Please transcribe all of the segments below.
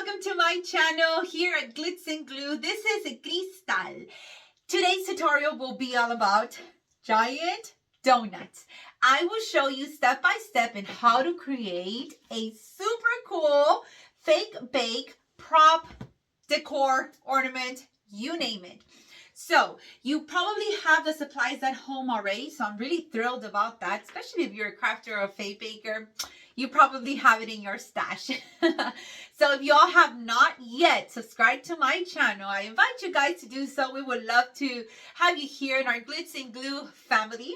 welcome to my channel here at Glitz and Glue. This is Cristal. Today's tutorial will be all about giant donuts. I will show you step by step in how to create a super cool fake bake prop, decor, ornament, you name it. So you probably have the supplies at home already, so I'm really thrilled about that, especially if you're a crafter or a fake baker. You probably have it in your stash. So if y'all have not yet subscribed to my channel, I invite you guys to do so. We would love to have you here in our Glitz and Glue family.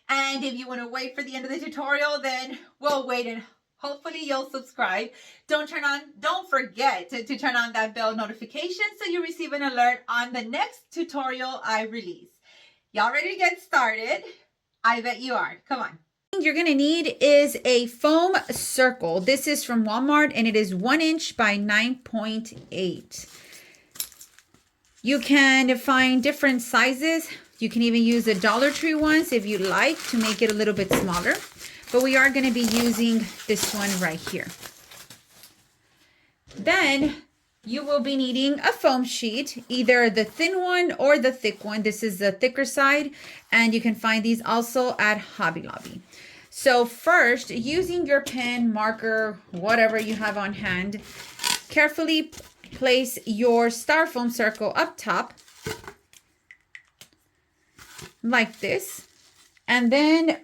And if you want to wait for the end of the tutorial, then we'll wait and hopefully you'll subscribe. Don't forget to turn on that bell notification so you receive an alert on the next tutorial I release. Y'all ready to get started? I bet you are. Come on. You're going to need is a foam circle. This is from Walmart and it is 1 inch by 9.8. You can find different sizes. You can even use the Dollar Tree ones if you like to make it a little bit smaller. But we are going to be using this one right here. Then you will be needing a foam sheet, either the thin one or the thick one. This is the thicker side, and you can find these also at Hobby Lobby. So first, using your pen, marker, whatever you have on hand, carefully place your styrofoam circle up top like this, and then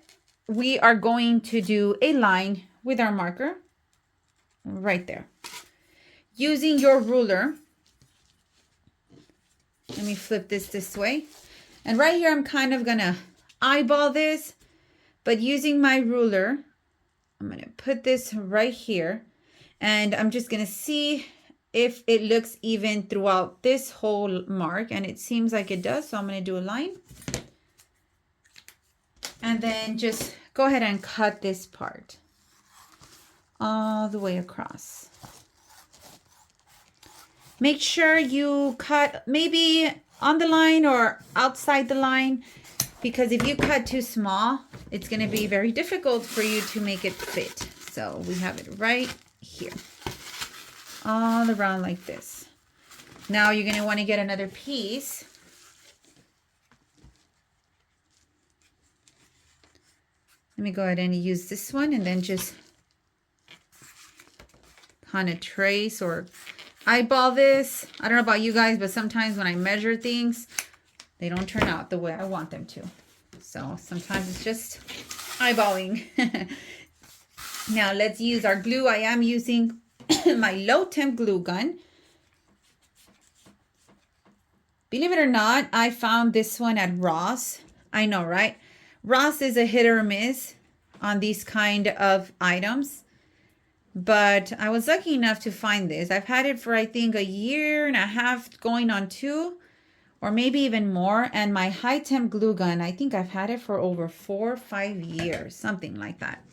we are going to do a line with our marker right there. Using your ruler, let me flip this way. And right here, I'm kind of gonna eyeball this, but using my ruler, I'm gonna put this right here. And I'm just gonna see if it looks even throughout this whole mark. And it seems like it does, so I'm gonna do a line. And then just go ahead and cut this part all the way across. Make sure you cut maybe on the line or outside the line, because if you cut too small, it's going to be very difficult for you to make it fit. So we have it right here, all around like this. Now you're going to want to get another piece. Let me go ahead and use this one and then just kind of trace or eyeball this. I don't know about you guys, but sometimes when I measure things, they don't turn out the way I want them to. So sometimes it's just eyeballing. Now let's use our glue. I am using my low temp glue gun. Believe it or not, I found this one at Ross. I know, right? Ross is a hit or miss on these kind of items, but I was lucky enough to find this. I've had it for, I think, 1.5 years, going on 2, or maybe even more. And my high temp glue gun, I think I've had it for over 4 or 5 years, something like that.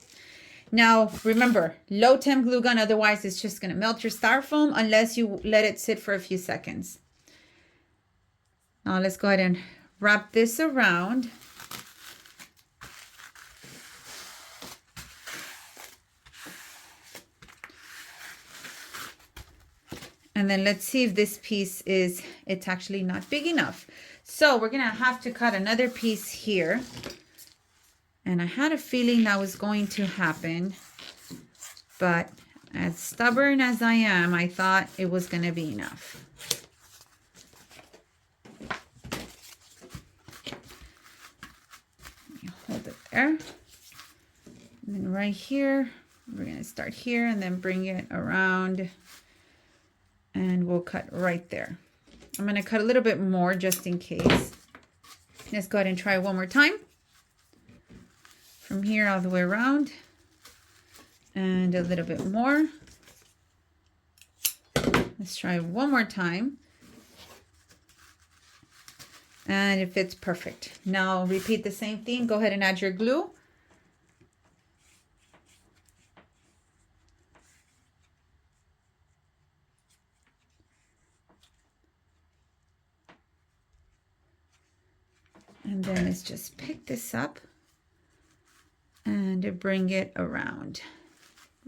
Now, remember, low temp glue gun, otherwise it's just going to melt your styrofoam unless you let it sit for a few seconds. Now let's go ahead and wrap this around. And then let's see if this piece it's actually not big enough. So we're going to have to cut another piece here. And I had a feeling that was going to happen. But as stubborn as I am, I thought it was going to be enough. Let me hold it there. And then right here, we're going to start here and then bring it around. And we'll cut right there. I'm going to cut a little bit more just in case. Let's go ahead and try one more time. From here all the way around. And a little bit more. Let's try one more time. And it fits perfect. Now repeat the same thing. Go ahead and add your glue. And then let's just pick this up and bring it around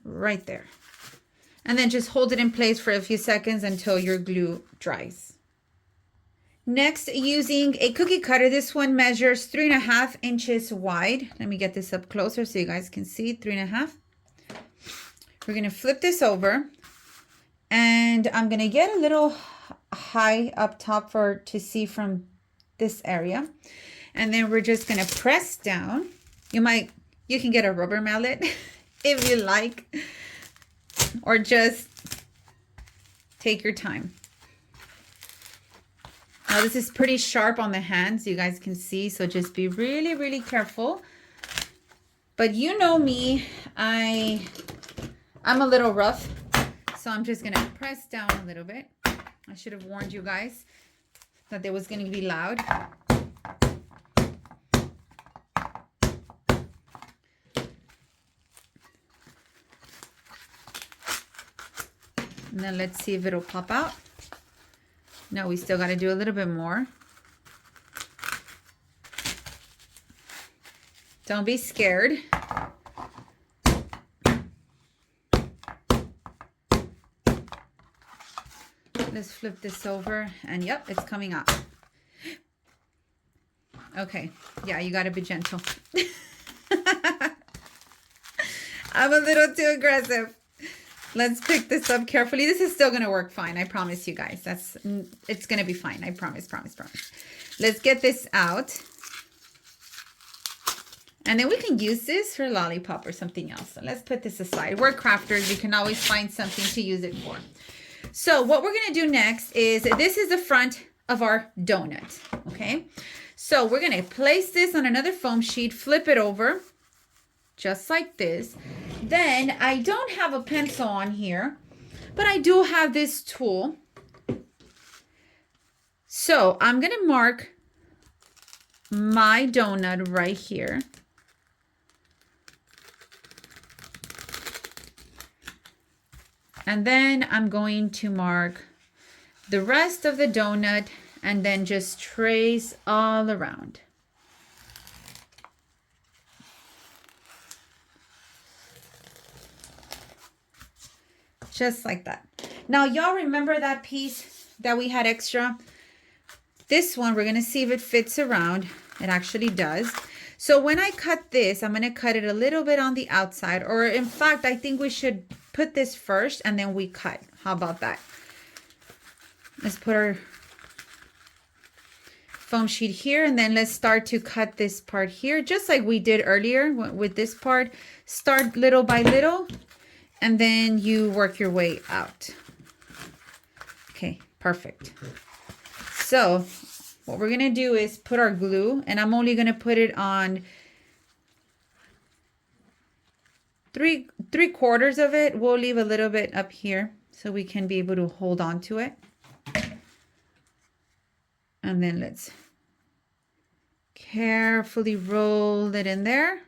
right there. And then just hold it in place for a few seconds until your glue dries. Next, using a cookie cutter, this one measures 3.5 inches wide. Let me get this up closer so you guys can see, 3.5. We're gonna flip this over, and I'm gonna get a little high up top to see from this area. And then we're just gonna press down. You can get a rubber mallet if you like, or just take your time. Now this is pretty sharp on the hands, you guys can see, so just be really, really careful. But you know me, I'm a little rough, so I'm just gonna press down a little bit. I should have warned you guys that it was gonna be loud. And then let's see if it'll pop out. No, we still got to do a little bit more. Don't be scared. Let's flip this over, and yep, it's coming out. Okay, yeah, you got to be gentle. I'm a little too aggressive. Let's pick this up carefully. This is still going to work fine. I promise you guys. It's going to be fine. I promise. Let's get this out. And then we can use this for a lollipop or something else. So let's put this aside. We're crafters. We can always find something to use it for. So what we're going to do next is, this is the front of our donut. Okay. So we're going to place this on another foam sheet, flip it over just like this. Then I don't have a pencil on here, but I do have this tool. So I'm going to mark my donut right here. And then I'm going to mark the rest of the donut and then just trace all around. Just like that. Now, y'all remember that piece that we had extra? This one, we're going to see if it fits around. It actually does. So when I cut this, I'm going to cut it a little bit on the outside. Or in fact, I think we should put this first and then we cut. How about that? Let's put our foam sheet here, and then let's start to cut this part here, just like we did earlier with this part. Start little by little, and then you work your way out. Okay, perfect. So what we're gonna do is put our glue, and I'm only gonna put it on three quarters of it. We'll leave a little bit up here so we can be able to hold on to it. And then let's carefully roll it in there.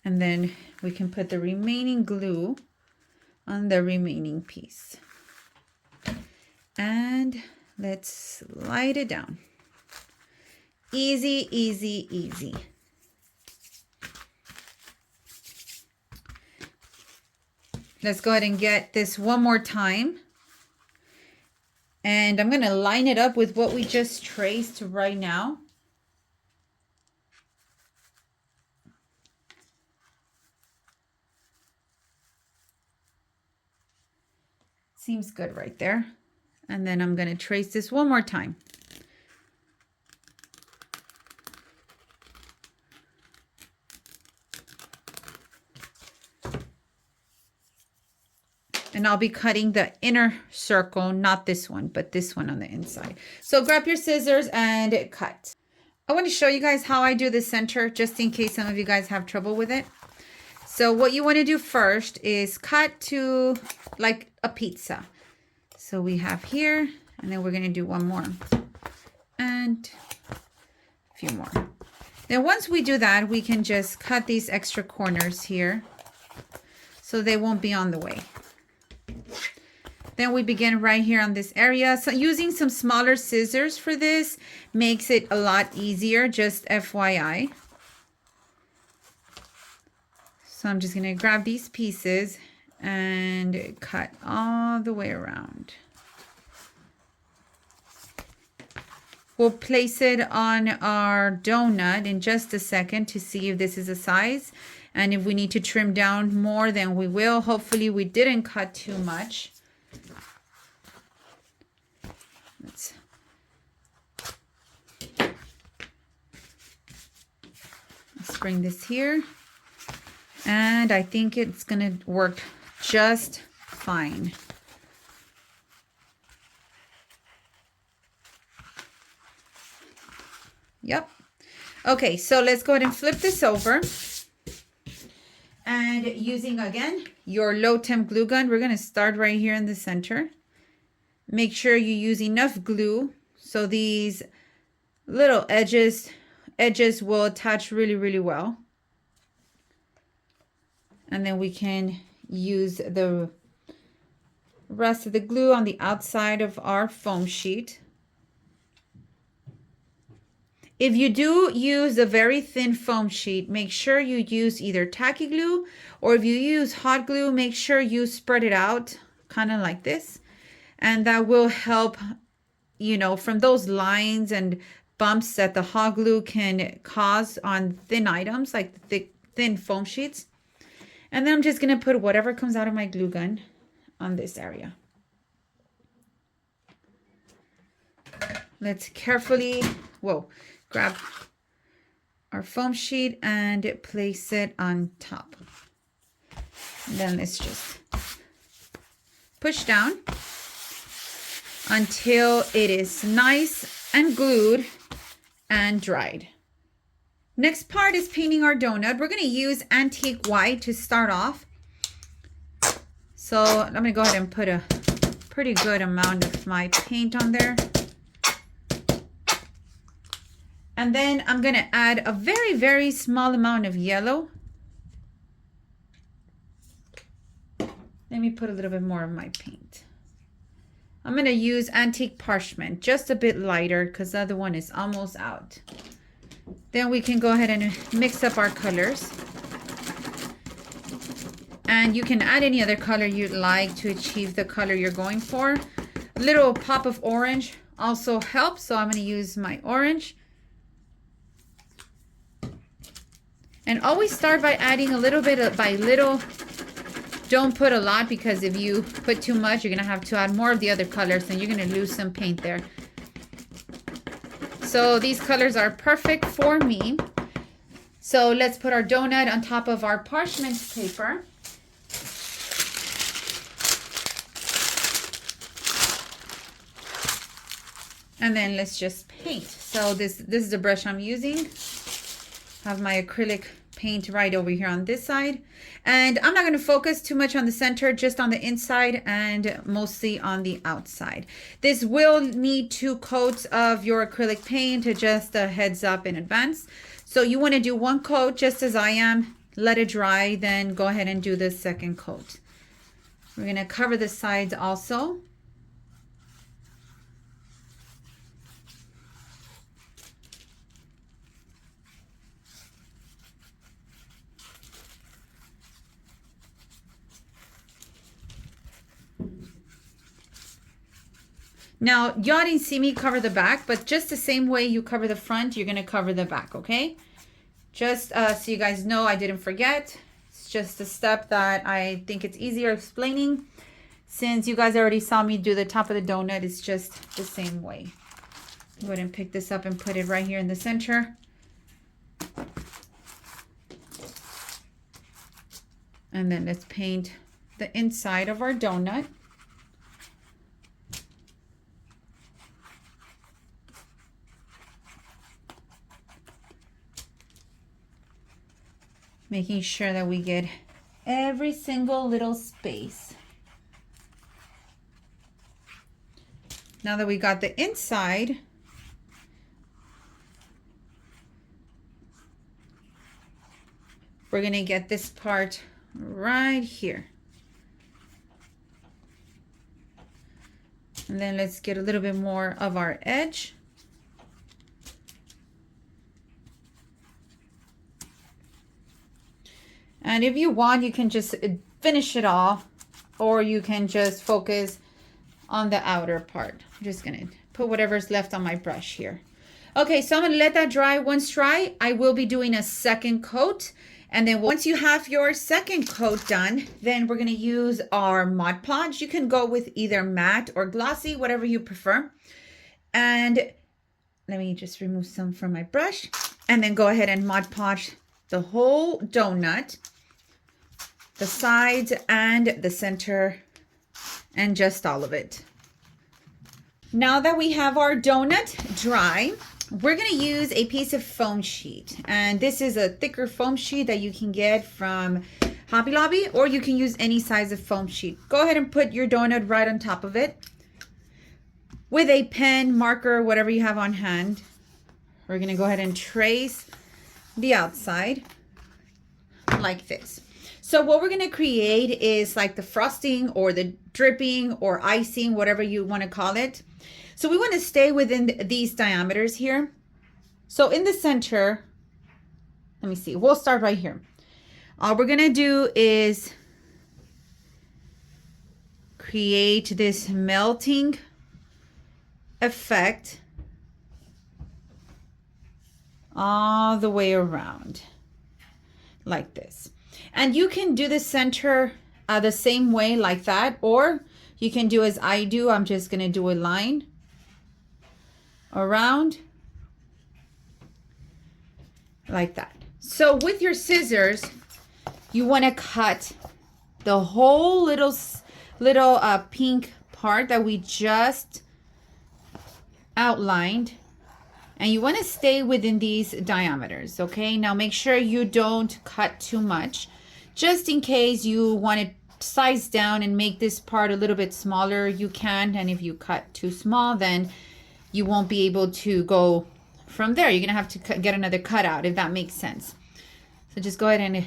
And then we can put the remaining glue on the remaining piece. And let's slide it down. Easy, easy, easy. Let's go ahead and get this one more time. And I'm going to line it up with what we just traced right now. Seems good right there. And then I'm going to trace this one more time. And I'll be cutting the inner circle, not this one, but this one on the inside. So grab your scissors and cut. I want to show you guys how I do the center, just in case some of you guys have trouble with it. So what you want to do first is cut to like a pizza. So we have here, and then we're going to do one more and a few more. Then once we do that, we can just cut these extra corners here so they won't be on the way. Then we begin right here on this area. So using some smaller scissors for this makes it a lot easier, just FYI. So I'm just gonna grab these pieces and cut all the way around. We'll place it on our donut in just a second to see if this is a size. And if we need to trim down more, then we will. Hopefully we didn't cut too much. Let's bring this here. And I think it's gonna work just fine. Yep. Okay, so let's go ahead and flip this over. And using, again, your low temp glue gun, we're going to start right here in the center. Make sure you use enough glue so these little edges will attach really, really well. And then we can use the rest of the glue on the outside of our foam sheet. If you do use a very thin foam sheet, make sure you use either tacky glue, or if you use hot glue, make sure you spread it out kind of like this. And that will help, you know, from those lines and bumps that the hot glue can cause on thin items like the thick, thin foam sheets. And then I'm just going to put whatever comes out of my glue gun on this area. Let's carefully, grab our foam sheet and place it on top. And then let's just push down until it is nice and glued and dried. Next part is painting our donut. We're going to use antique white to start off. So I'm going to go ahead and put a pretty good amount of my paint on there. And then I'm going to add a very, very small amount of yellow. Let me put a little bit more of my paint. I'm going to use antique parchment, just a bit lighter because the other one is almost out. Then we can go ahead and mix up our colors. And you can add any other color you'd like to achieve the color you're going for. A little pop of orange also helps, so I'm going to use my orange. And always start by adding a little bit by little. Don't put a lot, because if you put too much, you're going to have to add more of the other colors and you're going to lose some paint there. So these colors are perfect for me. So let's put our donut on top of our parchment paper. And then let's just paint. So this is the brush I'm using. I have my acrylic paint right over here on this side. And I'm not going to focus too much on the center, just on the inside and mostly on the outside. This will need 2 coats of your acrylic paint, just a heads up in advance. So you want to do 1 coat just as I am, let it dry, then go ahead and do the 2nd coat. We're going to cover the sides also. Now, y'all didn't see me cover the back, but just the same way you cover the front, you're going to cover the back, okay? Just so you guys know, I didn't forget. It's just a step that I think it's easier explaining. Since you guys already saw me do the top of the donut, it's just the same way. Go ahead and pick this up and put it right here in the center. And then let's paint the inside of our donut. Making sure that we get every single little space. Now that we got the inside, we're going to get this part right here. And then let's get a little bit more of our edge. And if you want, you can just finish it off, or you can just focus on the outer part. I'm just gonna put whatever's left on my brush here. Okay, so I'm gonna let that dry. Once dry, I will be doing a second coat. And then once you have your second coat done, then we're gonna use our Mod Podge. You can go with either matte or glossy, whatever you prefer. And let me just remove some from my brush and then go ahead and Mod Podge the whole donut, the sides and the center, and just all of it. Now that we have our donut dry, we're going to use a piece of foam sheet. And this is a thicker foam sheet that you can get from Hobby Lobby, or you can use any size of foam sheet. Go ahead and put your donut right on top of it. With a pen, marker, whatever you have on hand, we're going to go ahead and trace the outside like this. So what we're going to create is like the frosting or the dripping or icing, whatever you want to call it. So we want to stay within these diameters here. So in the center, let me see, we'll start right here. All we're going to do is create this melting effect all the way around like this. And you can do the center the same way like that, or you can do as I do. I'm just going to do a line around like that. So with your scissors, you want to cut the whole little pink part that we just outlined, and you want to stay within these diameters. Okay, now make sure you don't cut too much, just in case you want to size down and make this part a little bit smaller, you can. And if you cut too small, then you won't be able to go from there. You're gonna have to get another cutout, if that makes sense. So just go ahead and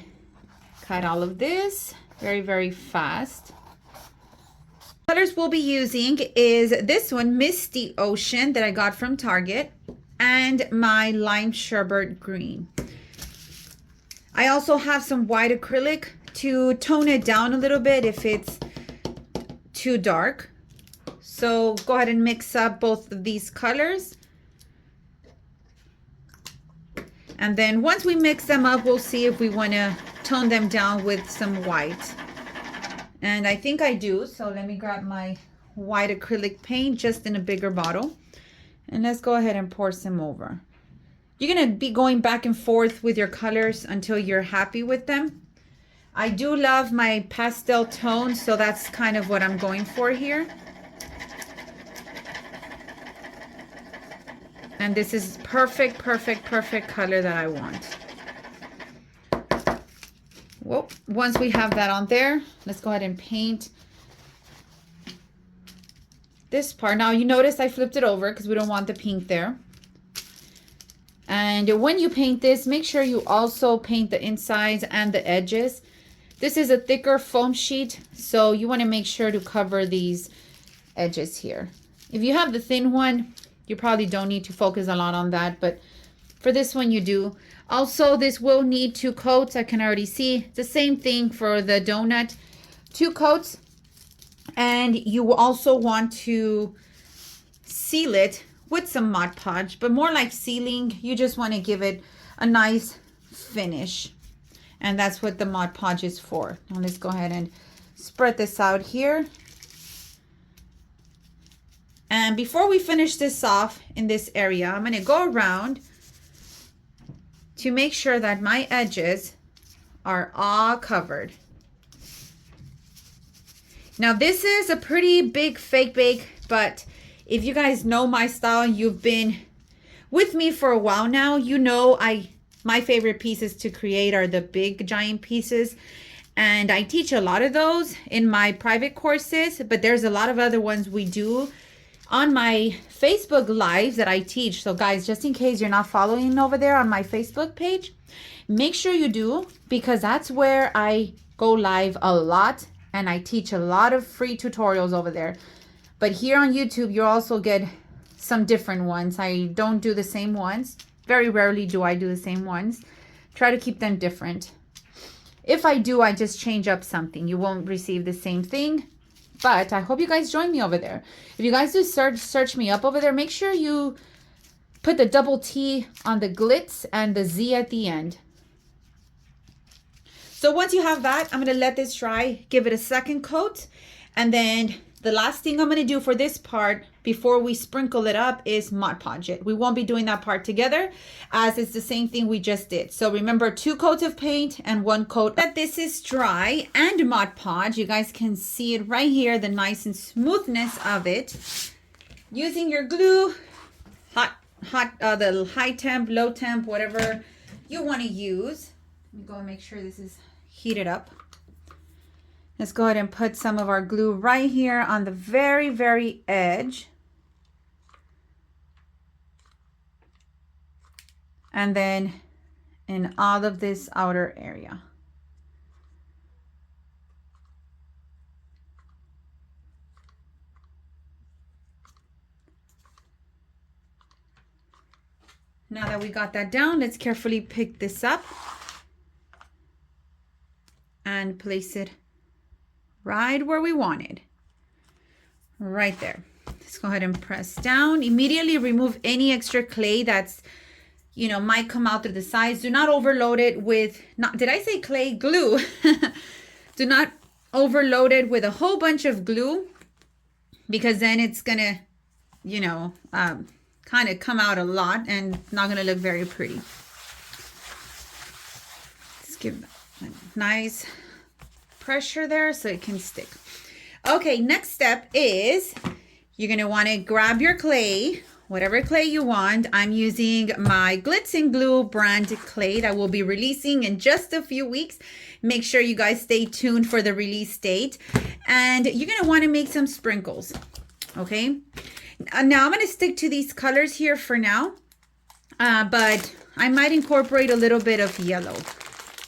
cut all of this very, very fast. Colors we'll be using is this one, Misty Ocean, that I got from Target, and my Lime Sherbet Green. I also have some white acrylic to tone it down a little bit if it's too dark. So go ahead and mix up both of these colors. And then once we mix them up, we'll see if we want to tone them down with some white. And I think I do. So let me grab my white acrylic paint just in a bigger bottle. And let's go ahead and pour some over. You're going to be going back and forth with your colors until you're happy with them. I do love my pastel tones, so that's kind of what I'm going for here. And this is perfect, perfect, perfect color that I want. Well, once we have that on there, let's go ahead and paint this part. Now you notice I flipped it over because we don't want the pink there. And when you paint this, make sure you also paint the insides and the edges. This is a thicker foam sheet, so you want to make sure to cover these edges here. If you have the thin one, you probably don't need to focus a lot on that, but for this one you do. Also, this will need 2 coats. I can already see the same thing for the donut, 2 coats. And you also want to seal it with some Mod Podge, but more like sealing. You just want to give it a nice finish. And that's what the Mod Podge is for. Now let's go ahead and spread this out here. And before we finish this off in this area, I'm going to go around to make sure that my edges are all covered. Now this is a pretty big fake bake, but if you guys know my style, you've been with me for a while now, you know my favorite pieces to create are the big giant pieces. And I teach a lot of those in my private courses, but there's a lot of other ones we do on my Facebook lives that I teach. So guys, just in case you're not following over there on my Facebook page, make sure you do, because that's where I go live a lot and I teach a lot of free tutorials over there. But here on YouTube, you also get some different ones. I don't do the same ones. Very rarely do I do the same ones. Try to keep them different. If I do, I just change up something. You won't receive the same thing. But I hope you guys join me over there. If you guys do search me up over there, make sure you put the double T on the Glittz and the Z at the end. So once you have that, I'm going to let this dry, give it a second coat. And then the last thing I'm going to do for this part before we sprinkle it up is Mod Podge it. We won't be doing that part together as it's the same thing we just did. So remember, 2 coats of paint and 1 coat. That this is dry and Mod Podge. You guys can see it right here, the nice and smoothness of it. Using your glue, the high temp, low temp, whatever you want to use. Let me go and make sure this is heated up. Let's go ahead and put some of our glue right here on the very, very edge. And then in all of this outer area. Now that we got that down, let's carefully pick this up and place it right where we want it. Right there. Let's go ahead and press down. Immediately remove any extra clay that's, you know, might come out through the sides. Do not overload it with, did I say clay? Glue. Do not overload it with a whole bunch of glue, because then it's gonna, you know, kind of come out a lot and not gonna look very pretty. Let's give a nice pressure there so it can stick. Okay, next step is you're going to want to grab your clay, whatever clay you want. I'm using my Glittz and Glue brand clay that will be releasing in just a few weeks. Make sure you guys stay tuned for the release date. And you're going to want to make some sprinkles. Okay, now I'm going to stick to these colors here for now, but I might incorporate a little bit of yellow.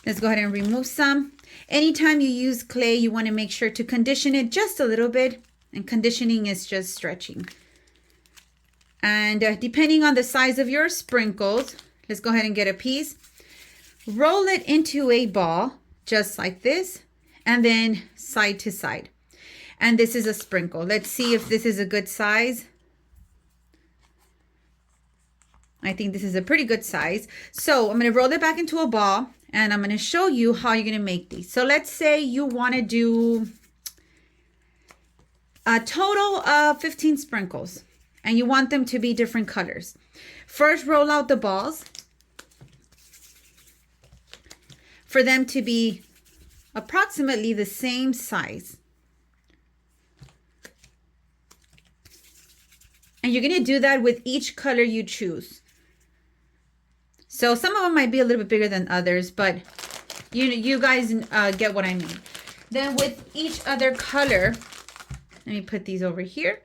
Let's go ahead and remove some. Anytime you use clay, you want to make sure to condition it just a little bit. And conditioning is just stretching. And depending on the size of your sprinkles, let's go ahead and get a piece. Roll it into a ball, just like this. And then side to side. And this is a sprinkle. Let's see if this is a good size. I think this is a pretty good size. So I'm going to roll it back into a ball. And I'm going to show you how you're going to make these. So let's say you want to do a total of 15 sprinkles. And you want them to be different colors. First, roll out the balls. For them to be approximately the same size. And you're going to do that with each color you choose. So some of them might be a little bit bigger than others, but you guys get what I mean. Then with each other color, let me put these over here.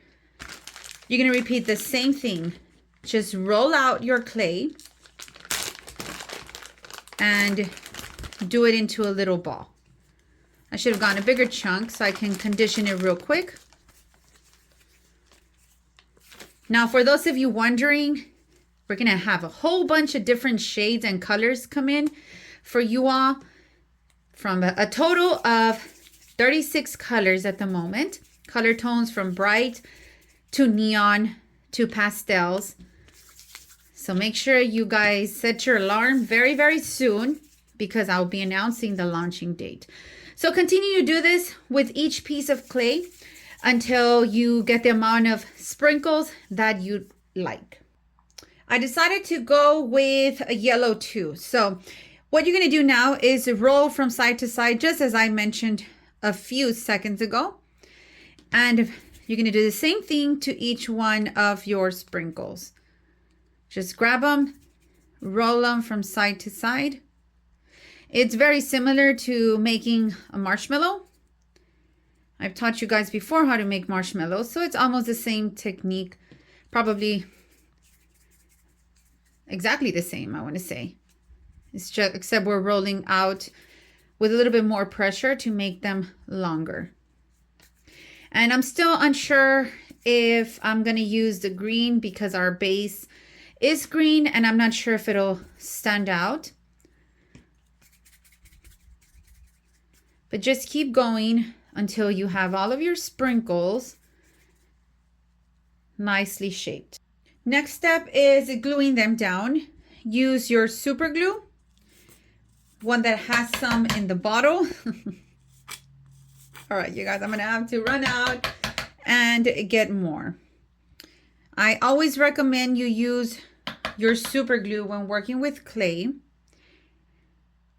You're going to repeat the same thing. Just roll out your clay and do it into a little ball. I should have gotten a bigger chunk so I can condition it real quick. Now, for those of you wondering, we're going to have a whole bunch of different shades and colors come in for you all, from a total of 36 colors at the moment. Color tones from bright to neon to pastels. So make sure you guys set your alarm very, very soon, because I'll be announcing the launching date. So continue to do this with each piece of clay until you get the amount of sprinkles that you like. I decided to go with a yellow too. So what you're going to do now is roll from side to side, just as I mentioned a few seconds ago. And you're going to do the same thing to each one of your sprinkles. Just grab them, roll them from side to side. It's very similar to making a marshmallow. I've taught you guys before how to make marshmallows, so it's almost the same technique. Probably exactly the same, I want to say. It's just, except we're rolling out with a little bit more pressure to make them longer. And I'm still unsure if I'm going to use the green because our base is green and I'm not sure if it'll stand out. But just keep going until you have all of your sprinkles nicely shaped. Next step is gluing them down. Use your super glue, one that has some in the bottle. All right, you guys, I'm gonna have to run out and get more. I always recommend you use your super glue when working with clay.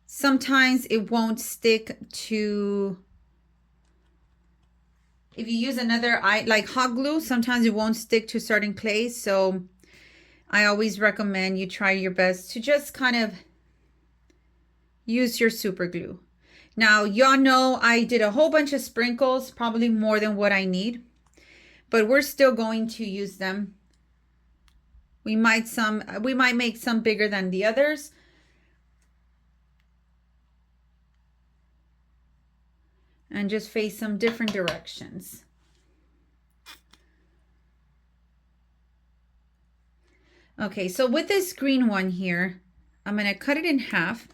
Sometimes it won't stick to, if you use another, like hot glue, sometimes it won't stick to certain clays. So I always recommend you try your best to just kind of use your super glue. Now, y'all know I did a whole bunch of sprinkles, probably more than what I need, but we're still going to use them. We might make some bigger than the others. And just face some different directions. Okay, so with this green one here, I'm gonna cut it in half.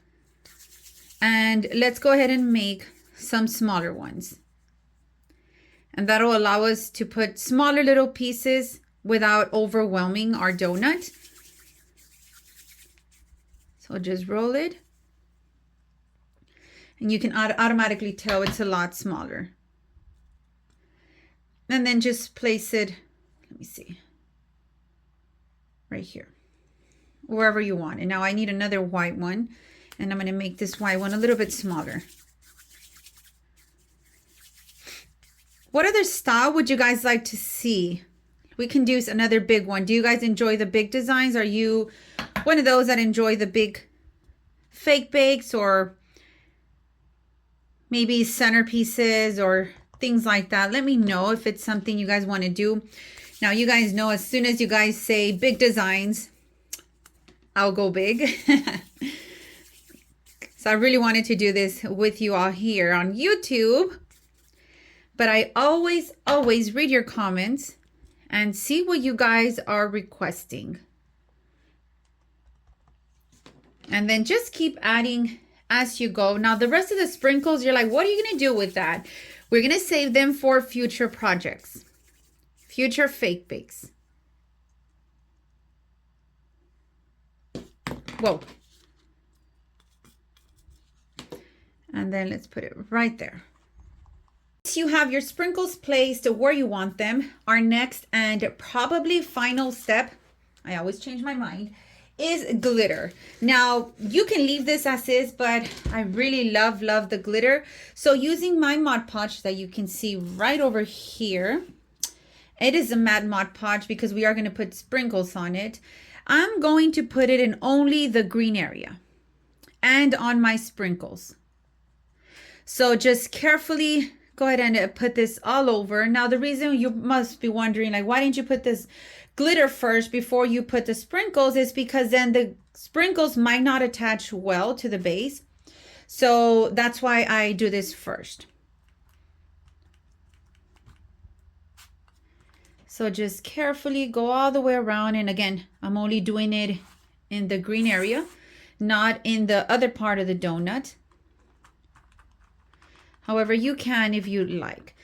And let's go ahead and make some smaller ones. And that'll allow us to put smaller little pieces without overwhelming our donut. So just roll it. And you can automatically tell it's a lot smaller. And then just place it, let me see, right here, wherever you want. And now I need another white one. And I'm going to make this white one a little bit smaller. What other style would you guys like to see? We can do another big one. Do you guys enjoy the big designs? Are you one of those that enjoy the big fake bakes, or maybe centerpieces or things like that? Let me know if it's something you guys want to do. Now, you guys know as soon as you guys say big designs, I'll go big. So I really wanted to do this with you all here on YouTube. But I always read your comments and see what you guys are requesting. And then just keep adding as you go. Now, the rest of the sprinkles, you're like, what are you going to do with that? We're going to save them for future projects, future fake bakes. Whoa. And then let's put it right there. Once you have your sprinkles placed where you want them, our next and probably final step, I always change my mind, is glitter. Now, you can leave this as is, but I really love the glitter. So using my Mod Podge that you can see right over here, it is a matte Mod Podge because we are going to put sprinkles on it. I'm going to put it in only the green area and on my sprinkles. So just carefully go ahead and put this all over. Now, the reason you must be wondering, like, why didn't you put this glitter first before you put the sprinkles, is because then the sprinkles might not attach well to the base. So that's why I do this first. So just carefully go all the way around. And again, I'm only doing it in the green area, not in the other part of the donut. However, you can if you like.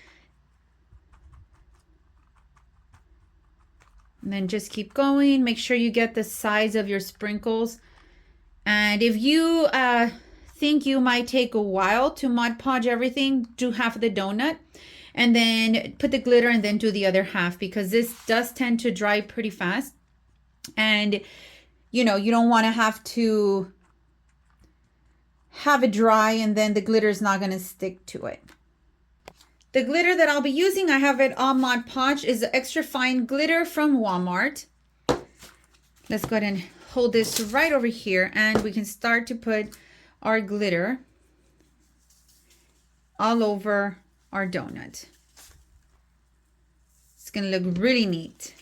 And then just keep going. Make sure you get the size of your sprinkles. And if you think you might take a while to Mod Podge everything, do half of the donut and then put the glitter and then do the other half, because this does tend to dry pretty fast. And you know, you don't want to have it dry and then the glitter is not going to stick to it. The glitter that I'll be using, I have it on Mod Podge, is the extra fine glitter from Walmart. Let's go ahead and hold this right over here and we can start to put our glitter all over our donut. It's going to look really neat.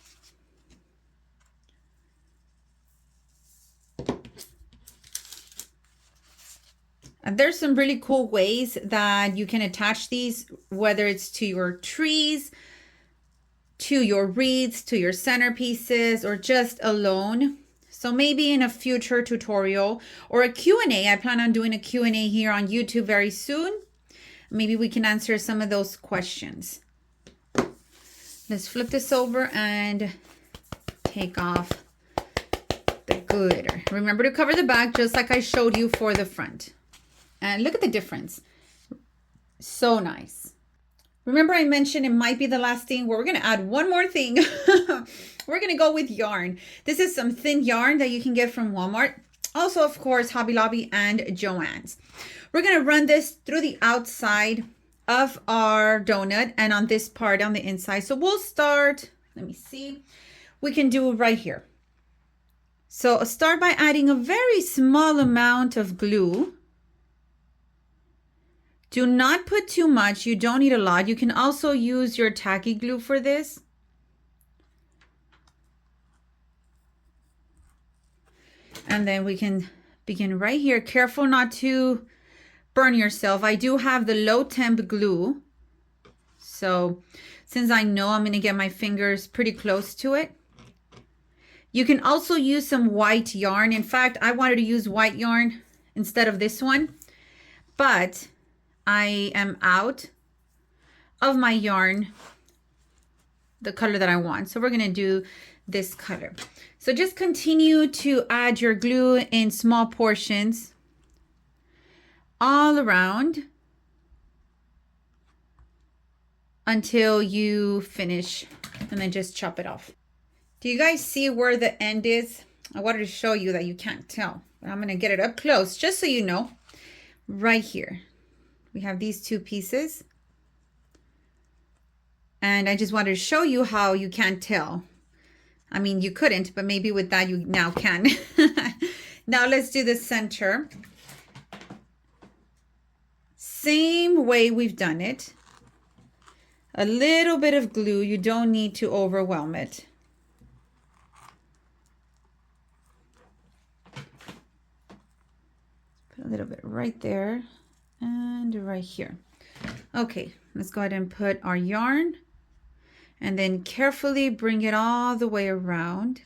And there's some really cool ways that you can attach these, whether it's to your trees, to your wreaths, to your centerpieces, or just alone. So maybe in a future tutorial or a Q&A, I plan on doing a Q&A here on YouTube very soon. maybe we can answer some of those questions. Let's flip this over and take off the glitter. Remember to cover the back just like I showed you for the front. And look at the difference. So nice. Remember I mentioned it might be the last thing where we're going to add one more thing. We're going to go with yarn. This is some thin yarn that you can get from Walmart. Also, of course, Hobby Lobby and Joann's. We're going to run this through the outside of our donut and on this part on the inside. So we'll start, let me see, we can do it right here. So start by adding a very small amount of glue. Do not put too much. You don't need a lot. You can also use your tacky glue for this. And then we can begin right here. Careful not to burn yourself. I do have the low temp glue. So since I know I'm going to get my fingers pretty close to it. You can also use some white yarn. In fact, I wanted to use white yarn instead of this one. But I am out of my yarn, the color that I want. So we're going to do this color. So just continue to add your glue in small portions all around until you finish, and then just chop it off. Do you guys see where the end is? I wanted to show you that you can't tell, but I'm going to get it up close just so you know. Right here, we have these two pieces. And I just wanted to show you how you can't tell. I mean, you couldn't, but maybe with that you now can. Now let's do the center. Same way we've done it. A little bit of glue. You don't need to overwhelm it. Put a little bit right there and right here. Okay, let's go ahead and put our yarn. And then carefully bring it all the way around.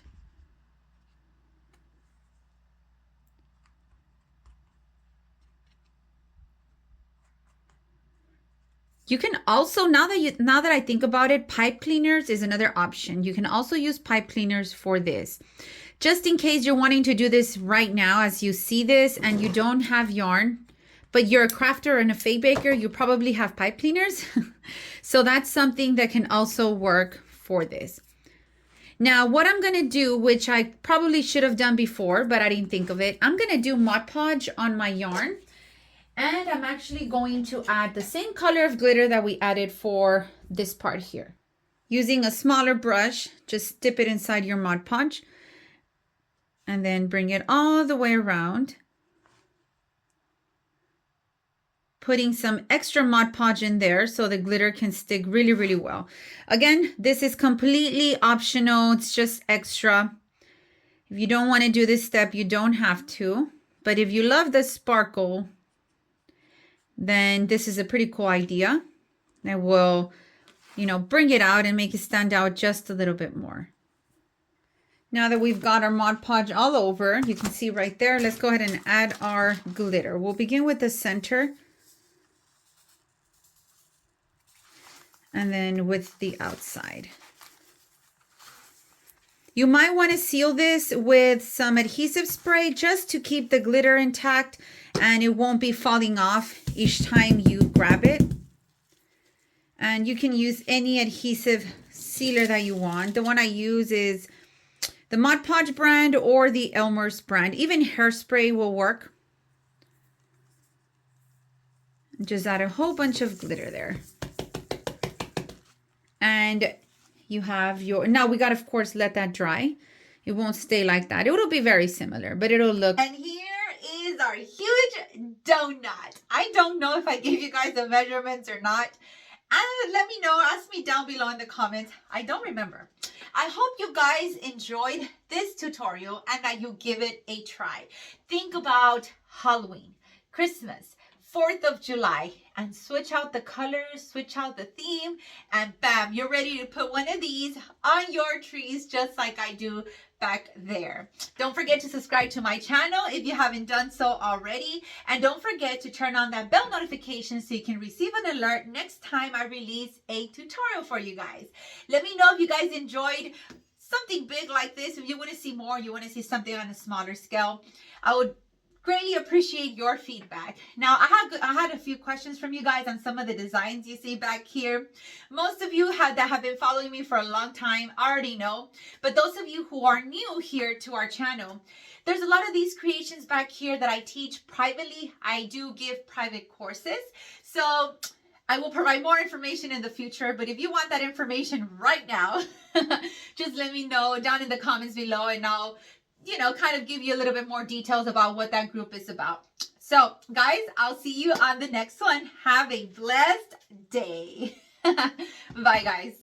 You can also, now that I think about it, pipe cleaners is another option. You can also use pipe cleaners for this. Just in case you're wanting to do this right now as you see this and you don't have yarn, but you're a crafter and a fake baker, you probably have pipe cleaners. So that's something that can also work for this. Now, what I'm going to do, which I probably should have done before, but I didn't think of it. I'm going to do Mod Podge on my yarn. And I'm actually going to add the same color of glitter that we added for this part here. Using a smaller brush, just dip it inside your Mod Podge. And then bring it all the way around. Putting some extra Mod Podge in there so the glitter can stick really, really well. Again, this is completely optional. It's just extra. If you don't want to do this step, you don't have to. But if you love the sparkle, then this is a pretty cool idea that will, you know, bring it out and make it stand out just a little bit more. Now that we've got our Mod Podge all over, you can see right there, let's go ahead and add our glitter. We'll begin with the center. And then with the outside. You might want to seal this with some adhesive spray just to keep the glitter intact and it won't be falling off each time you grab it. And you can use any adhesive sealer that you want. The one I use is the Mod Podge brand or the Elmer's brand. Even hairspray will work. Just add a whole bunch of glitter there. And you have your, now we got to, of course, let that dry. It won't stay like that. It will be very similar, but it'll look. And here is our huge donut. I don't know if I gave you guys the measurements or not. And let me know, ask me down below in the comments. I don't remember. I hope you guys enjoyed this tutorial and that you give it a try. Think about Halloween, Christmas, 4th of July, and switch out the colors, switch out the theme, and bam, you're ready to put one of these on your trees just like I do back there. Don't forget to subscribe to my channel if you haven't done so already. And don't forget to turn on that bell notification so you can receive an alert next time I release a tutorial for you guys. Let me know if you guys enjoyed something big like this. If you want to see more, you want to see something on a smaller scale, I would greatly appreciate your feedback. Now, I had a few questions from you guys on some of the designs you see back here. Most of you that have been following me for a long time already know, but those of you who are new here to our channel, there's a lot of these creations back here that I teach privately. I do give private courses, so I will provide more information in the future, but if you want that information right now, just let me know down in the comments below, and I'll kind of give you a little bit more details about what that group is about. So, guys, I'll see you on the next one. Have a blessed day. Bye, guys.